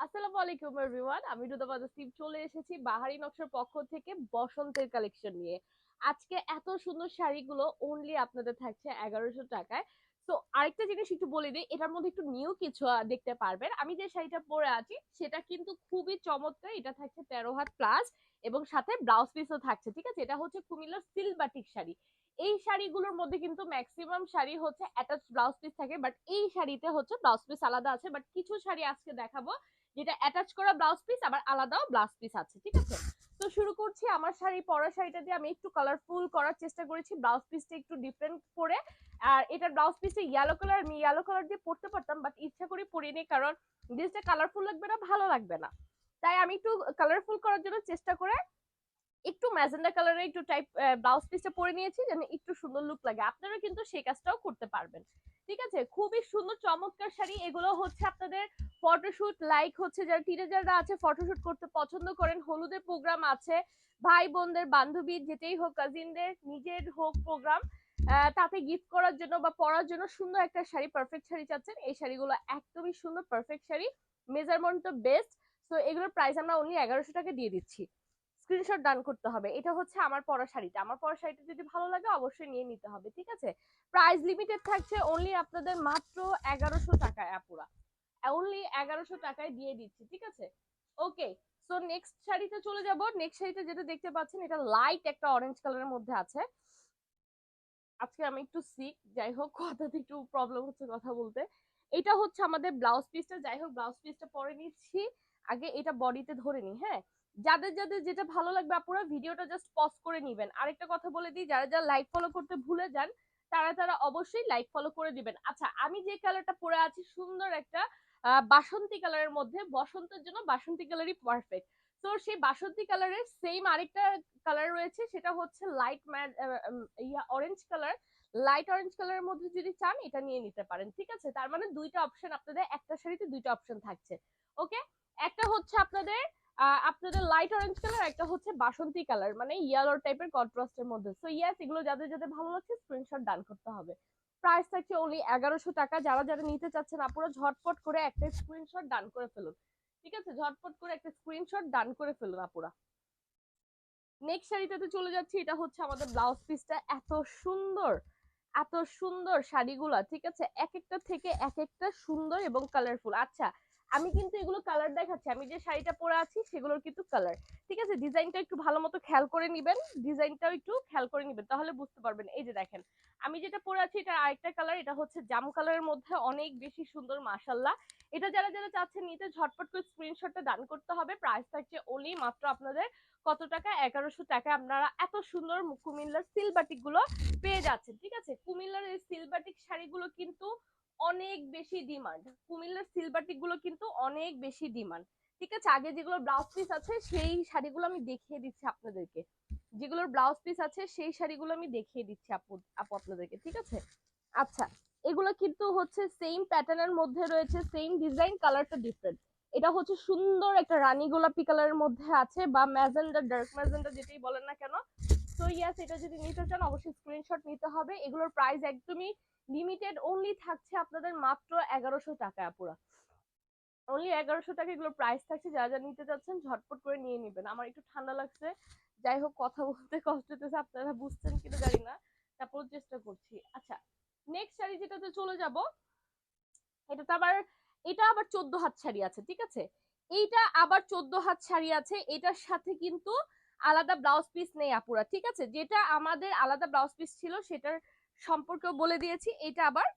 আসসালামু আলাইকুম এভরিওয়ান, আমি রুদাবা নাসিম চলে এসেছি বাহারি নকশার পক্ষ থেকে বসন্তের কালেকশন নিয়ে। আজকে এত সুন্দর শাড়িগুলো অনলি আপনাদের থাকছে 1100 টাকায়। তো আরেকটা জিনিস একটু বলে দিই, এটার মধ্যে একটু নিউ কিছু দেখতে পারবেন। আমি যে শাড়িটা পরে আছি সেটা কিন্তু খুবই চমৎকার। এটা থাকছে 13 হাত প্লাস এবং সাথে ব্লাউজ পিসও থাকছে। ঠিক আছে, এটা হচ্ছে কুমিল্লার সিল্ক বাটিক শাড়ি। এই শাড়িগুলোর মধ্যে কিন্তু ম্যাক্সিমাম শাড়ি হচ্ছে অ্যাটাচ ব্লাউজ পিস থাকে, বাট এই শাড়িতে হচ্ছে ব্লাউজ পিস আলাদা আছে। বাট কিছু শাড়ি আজকে দেখাবো যেটা অ্যাটাচ করা ব্লাউজ পিস আবার আলাদাও ব্লাউজ পিস আছে। ঠিক আছে, তো শুরু করছি। আমার শাড়ি পরা শাড়িটা দিয়ে আমি একটু কালারফুল করার চেষ্টা করেছি, ব্লাউজ পিসটা একটু ডিফারেন্ট করে। আর এটার ব্লাউজ পিসে ইয়েলো কালার, আমি ইয়েলো কালার দিয়ে পরতে পারতাম, বাট ইচ্ছা করে পরিনি, কারণ ড্রেসটা কালারফুল লাগবে না, ভালো লাগবে না। তাই আমি একটু কালারফুল করার জন্য চেষ্টা করে একটু ম্যাজেন্ডা কালারের একটু টাইপ ব্লাউজ পিসটা পরে নিয়েছি, যেন একটু সুন্দর লুক লাগে। আপনারা কিন্তু সেই কাজটাও করতে পারবেন। ঠিক আছে, খুবই সুন্দর চমৎকার শাড়ি এগুলো হচ্ছে আপনাদের ফটোশুট, লাইক হচ্ছে যারা টিনেজাররা আছে ফটোশুট করতে পছন্দ করেন, হলুদের প্রোগ্রাম আছে, ভাই বোনদের বান্ধবীর যেটাই হোক, কাজিনদের নিজের হোক প্রোগ্রাম, তাতে গিফট করার জন্য বা পরার জন্য সুন্দর একটা শাড়ি, পারফেক্ট শাড়ি চাচ্ছেন, এই শাড়িগুলো একদমই সুন্দর পারফেক্ট শাড়ি, মেজারমেন্টটা বেস্ট। তো এগুলোর প্রাইস আমরা অনলি 1100 টাকা দিয়ে দিচ্ছি। স্ক্রিনশট ডান করতে হবে। এটা হচ্ছে আমার পরা শাড়িটা, আমার পরা শাড়িটা যদি ভালো লাগে অবশ্যই নিয়ে নিতে হবে। ঠিক আছে, প্রাইস লিমিটেড থাকছে অনলি আপনাদের মাত্র 1100 টাকায়, আপুরা অনলি 1100 টাকায় দিয়ে দিচ্ছি। ঠিক আছে, ওকে। সো নেক্সট শাড়িতে চলে যাব। নেক্সট শাড়িতে যেটা দেখতে পাচ্ছেন, এটা লাইট একটা অরেঞ্জ কালারের মধ্যে আছে। আজকে আমি একটু সিক, যাই হোক কথাতে একটু প্রবলেম হচ্ছে কথা বলতে। এটা হচ্ছে আমাদের ব্লাউজ পিসটা, যাই হোক ব্লাউজ পিসটা পরে নিচ্ছি। আগে এটা বডিতে ধরে নি। হ্যাঁ, যাদের যাদের যেটা ভালো লাগবে আপুরা ভিডিওটা জাস্ট পজ করে নিবেন। আরেকটা কথা বলে দিই, যারা যারা লাইক ফলো করতে ভুলে যান তারা তারা অবশ্যই লাইক ফলো করে দিবেন। আচ্ছা, আমি যে কালারটা পরে আছি সুন্দর একটা বাসন্তী কালারের মধ্যে, বসন্তের জন্য বাসন্তী কালারই পারফেক্ট। তো সেই বাসন্তী কালারের সেম আরেকটা কালার রয়েছে, সেটা হচ্ছে light orange colour. Light orange কালারের মধ্যে যদি চান এটা নিয়ে নিতে পারেন। ঠিক আছে, তার মানে দুইটা অপশন আপনাদের, একটা শাড়িতে দুইটা অপশন থাকছে। ওকে, একটা হচ্ছে আপনাদের আপনাদের লাইট অরেঞ্জ কালার, একটা হচ্ছে বাসন্তী কালার, মানে ইয়েলো টাইপের কন্ট্রাস্টের মধ্যে। সো ইয়েস, এগুলো যাদের যাদের ভালো লাগছে স্ক্রিনশট ডান করতে হবে। প্রাইস থাকছে অনলি 1100 টাকা। যারা যারা নিতে চাচ্ছেন আপুরা ঝটপট করে একটা স্ক্রিনশট ডান করে ফেলুন। ঠিক আছে, ঝটপট করে একটা স্ক্রিনশট ডান করে ফেলুন আপুরা। নেক্সট শাড়িটাতে চলে যাচ্ছি। এটা হচ্ছে আমাদের ব্লাউজ পিসটা, এত সুন্দর, এত সুন্দর শাড়িগুলা। ঠিক আছে, এক একটা থেকে এক একটা সুন্দর এবং কালারফুল। আচ্ছা, আমি কিন্তু এগুলো কালার দেখাচ্ছি, আমি যে শাড়িটা পরে আছি সেগুলোর কিন্তু কালার। ঠিক আছে, ডিজাইনটা একটু ভালো মতো খেয়াল করে নিবেন, ডিজাইনটাও একটু খেয়াল করে নিবেন, তাহলে বুঝতে পারবেন। এই যে দেখেন, আমি যেটা পরে আছি এটা আরেকটা কালার, এটা হচ্ছে জাম কালারের মধ্যে, অনেক বেশি সুন্দর মাশাল্লাহ। এটা যারা যারা চাচ্ছেন নিতে ঝটপট করে স্ক্রিনশটটা দান করতে হবে। প্রাইস থাকছে অনলি মাত্র আপনাদের কত টাকা? 1100 টাকায় আপনারা এত সুন্দর কুমিল্লার সিলবাটিক গুলো পেয়ে যাচ্ছেন। ঠিক আছে, কুমিল্লার এই সিলবাটিক শাড়িগুলো কিন্তু অনেক বেশি ডিমান্ড, কুমিল্লার সিলবাটিক গুলো কিন্তু অনেক বেশি ডিমান্ড। ঠিক আছে, আগে যেগুলো ব্লাউজ পিস আছে সেই শাড়িগুলো আমি দেখিয়ে দিচ্ছি আপনাদেরকে, যেগুলোর ব্লাউজ পিস আছে সেই শাড়িগুলো আমি দেখিয়ে দিচ্ছি আপু আপু আপনাদেরকে। ঠিক আছে, আচ্ছা, এগুলো কিন্তু হচ্ছে সেম প্যাটার্নের মধ্যে রয়েছে, সেম ডিজাইন, কালারটা ডিফারেন্ট। এটা হচ্ছে সুন্দর একটা রানী গোলাপি কালারের মধ্যে আছে, বা ম্যাজেন্ডা, ডার্ক ম্যাজেন্ডা যেটাই বলেন না কেন। তো ইয়াস, এটা যদি নিতে চান অবশ্যই স্ক্রিনশট নিতে হবে। এগুলোর প্রাইস একদমই লিমিটেড, অনলি থাকছে আপনাদের মাত্র 1100 টাকা পুরা, অনলি 1100 টাকা এগুলোর প্রাইস থাকছে। যারা যারা নিতে চাচ্ছেন ঝটপট করে নিয়ে নেবেন। আমার একটু ঠান্ডা লাগছে, যাই হোক কথা বলতে কষ্ট হতেছে, আপনারা বুঝছেন কিনা জানি না, তারপর চেষ্টা করছি। আচ্ছা, নেক্সট শাড়ি যেটাতে চলে যাব, এটাতে আবার, এটা আবার 14 হাত শাড়ি আছে। ঠিক আছে, এইটা আবার 14 হাত শাড়ি আছে, এটার সাথে কিন্তু আলাদা ব্লাউজ পিস নেই আপুরা। ঠিক আছে, যেটা আমাদের আলাদা ব্লাউজ পিস ছিল সেটার সম্পর্কেও বলে দিয়েছি, এটা আবার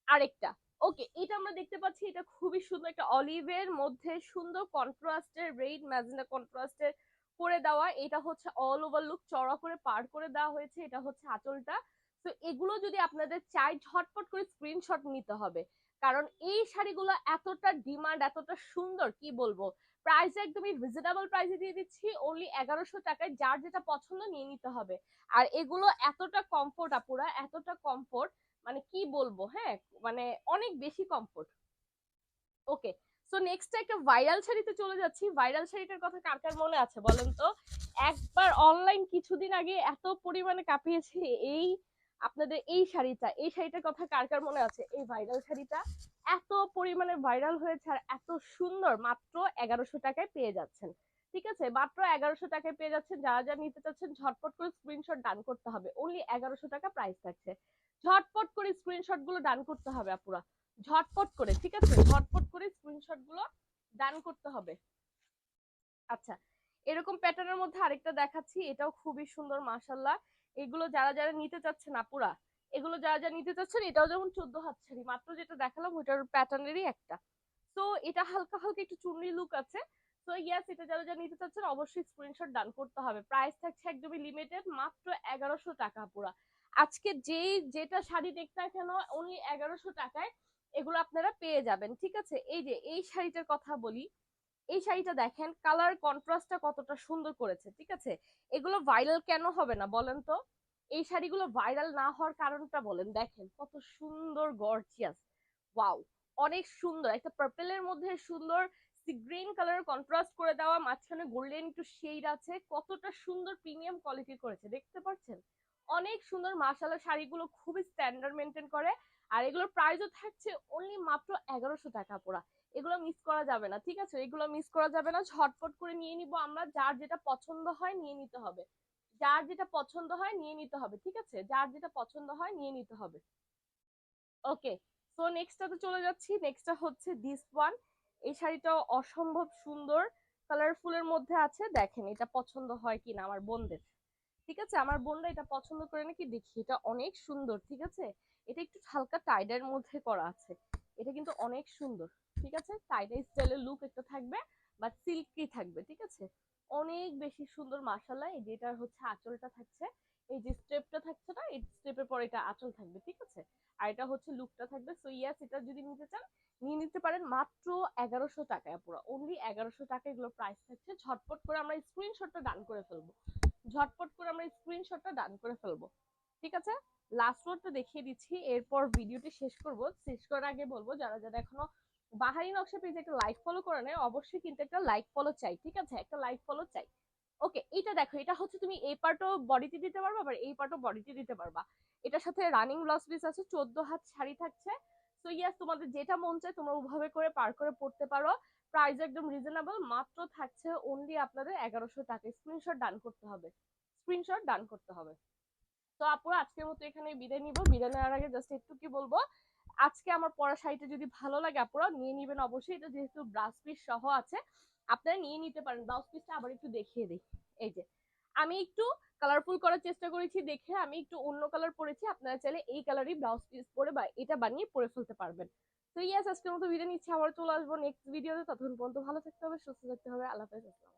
আরেকটা। ওকে, এটা আমরা দেখতে পাচ্ছি, এটা খুবই সুন্দর একটা অলিভের মধ্যে সুন্দর কন্ট্রাস্টের, রেড ম্যাজেন্ডা কন্ট্রাস্টের করে দেওয়া। এটা হচ্ছে অল ওভার লুক চড়া করে পার করে দেওয়া হয়েছে, এটা হচ্ছে আঁচলটা। তো এগুলো যদি আপনাদের চাই ঝটপট করে স্ক্রিনশট নিতে হবে, কারণ এই শাড়িগুলো এতটা ডিমান্ড, এতটা সুন্দর, কি বলবো। প্রাইস একদমই রিজনেবল প্রাইসে দিয়ে দিচ্ছি, অনলি 1100 টাকায়। যার যেটা পছন্দ নিয়ে নিতে হবে। আর এগুলো এতটা কমফোর্ট আপুরা, এতটা কমফোর্ট, মানে কি বলবো। হ্যাঁ, মানে অনেক বেশি কমফোর্ট। ওকে, সো নেক্সট একটা ভাইরাল শাড়িতে চলে যাচ্ছি। ভাইরাল শাড়িটার কথা কার কার মনে আছে বলেন তো? একবার অনলাইন কিছুদিন আগে এত পরিমাণে কাঁপিয়েছে এই আপনাদের এই শাড়িটা, এই শাড়িটার কথা কার কার মনে আছে? এই ভাইরাল শাড়িটা, এত পরিমাণে ভাইরাল হয়েছে আর এত সুন্দর, মাত্র 1100 টাকায় পেয়ে যাচ্ছেন। ঠিক আছে, মাত্র 1100 টাকায় পেয়ে যাচ্ছেন। যারা যারা নিতে চাচ্ছেন ঝটপট করে স্ক্রিনশট ডান করতে হবে, অনলি 1100 টাকা প্রাইস থাকছে। ঝটপট করে স্ক্রিনশট গুলো ডান করতে হবে আপুরা, ঝটপট করে। ঠিক আছে, ঝটপট করে স্ক্রিনশট গুলো ডান করতে হবে। আচ্ছা, এরকম প্যাটার্নের মধ্যে আরেকটা দেখাচ্ছি, এটাও খুবই সুন্দর মাশাল্লাহ। এগুলো যারা যারা নিতে চাচ্ছেন আপুরা, এগুলো যারা যারা নিতে চাচ্ছেন, এটাও যেমন 14 হাত শাড়ি, মাত্র যেটা দেখালাম ওইটার প্যাটার্নেরই একটা। তো এটা হালকা হালকা একটু চুনরি লুক আছে। তো ইয়াস, এটা যারা যারা নিতে চাচ্ছেন অবশ্যই স্ক্রিনশট ডান করতে হবে। প্রাইস থাকছে একদমই লিমিটেড, মাত্র 1100 টাকা পুরা। আজকে যেই যেটা শাড়ি দেখতে না কেন, অনলি 1100 টাকায় এগুলো আপনারা পেয়ে যাবেন। ঠিক আছে, এই যে এই শাড়িটার কথা বলি, এই শাড়িটা দেখেন কালার কন্ট্রাস্টটা কতটা সুন্দর করেছে। ঠিক আছে, এগুলো ভাইরাল কেন হবে না বলেন তো? এই শাড়িগুলো ভাইরাল না হওয়ার কারণটা বলেন, দেখেন কত সুন্দর গর্জিয়াস। ওয়াও, অনেক সুন্দর, একটা পার্পেলের মধ্যে সুন্দর সি গ্রিন কালারের কন্ট্রাস্ট করে দেওয়া, মাঝখানে গোল্ডেন একটু শেড আছে, কতটা সুন্দর প্রিমিয়াম কোয়ালিটি করেছে দেখতে পাচ্ছেন। অনেক সুন্দর মাশাআল্লাহ, শাড়িগুলো খুবই স্ট্যান্ডার্ড মেনটেন করে। আর এগুলোর প্রাইসও থাকছে অনলি মাত্র 1100 টাকা পুরা। এগুলো মিস করা যাবে না। ঠিক আছে, এগুলো মিস করা যাবে না, ঝটপট করে নিয়ে নিব আমরা। যার যেটা পছন্দ হয় নিয়ে নিতে হবে, যার যেটা পছন্দ হয় নিয়ে নিতে হবে। ঠিক আছে, যার যেটা পছন্দ হয় নিয়ে নিতে হবে। ওকে, সো নেক্সটটাতে চলে যাচ্ছি। নেক্সটটা হচ্ছে দিস ওয়ান। এই শাড়িটাও অসম্ভব সুন্দর, কালারফুলের মধ্যে আছে। দেখেন এটা পছন্দ হয় কিনা আমার বোনদের। ঠিক আছে, আমার বোনরা এটা পছন্দ করে নাকি দেখি। এটা অনেক সুন্দর। ঠিক আছে, এটা একটু হালকা টাইডের মধ্যে করা আছে। এটা কিন্তু অনেক সুন্দর। ঠিক আছে, টাইডাই স্টাইলের লুক একটা থাকবে, বা সিল্কি থাকবে। ঠিক আছে, অনেক বেশি সুন্দর মাশাআল্লাহ। এই যে এটা হচ্ছে আঁচলটা থাকছে, এই যে স্টেপটা থাকছে না, এই স্টেপের পর এটা আঁচল থাকবে। ঠিক আছে, আর এটা হচ্ছে লুকটা থাকবে। সো ইয়াস, এটা যদি নিতে চান নিয়ে নিতে পারেন মাত্র 1100 টাকায় পুরো, অনলি 1100 টাকা এগুলো প্রাইস থাকছে। ঝটপট করে আমরা স্ক্রিনশটটা ডান করে ফেলবো, ঝটপট করে আমরা স্ক্রিনশটটা ডান করে ফেলবো। ঠিক আছে, লাস্ট ওয়ার্ডটা দেখিয়ে দিচ্ছি, এরপর ভিডিওটি শেষ করব। শেষ করার আগে বলবো, যারা যারা এখনো বাহারি নকশা পেজে একটা লাইক ফলো করে নেয়, অবশ্যই কিন্তু একটা লাইক ফলো চাই। ঠিক আছে, একটা লাইক ফলো চাই। ওকে, এটা দেখো, এটা হচ্ছে তুমি এই পার্টও বডিতে দিতে পারবা, আবার এই পার্টও বডিতে দিতে পারবা। এটার সাথে রানিং ব্লাউজ পিস আছে, 14 হাত শাড়ি থাকছে। সো ইয়াস, তোমাদের যেটা মন চায় তোমরা ওভাবে করে পার করে পড়তে পারো। প্রাইস একদম রিজনেবল, মাত্র থাকছে অনলি আপনাদের 1100 টাকা। স্ক্রিনশট ডান করতে হবে, স্ক্রিনশট ডান করতে হবে। তো আপুরা আজকের মতো এখানে বিদায় নিব। বিদায় নেওয়ার আগে জাস্ট একটু কি বলবো, আজকে আমার পরা শাড়িটা যদি ভালো লাগে আপুরা নিয়ে নিবেন অবশ্যই। এটা যেহেতু ব্লাউজ পিস সহ আছে, আপনারা নিয়ে নিতে পারেন। ব্লাউজ পিসটা আবার একটু দেখিয়ে দিই। এই যে আমি একটু কালারফুল করার চেষ্টা করেছি দেখে আমি একটু অন্য কালার পরেছি, আপনারা চাইলে এই কালারই ব্লাউজ পিস পরে বা এটা বানিয়ে পরে ফেলতে পারবেন। তো ইয়াস, আজকের মতো বিদায় নিচ্ছি, আবার চলে আসবো নেক্সট ভিডিওতে। ততক্ষণ পর্যন্ত ভালো থাকতে হবে, সুস্থ থাকতে হবে। আল্লাহ হাফেজ, আসসালাম।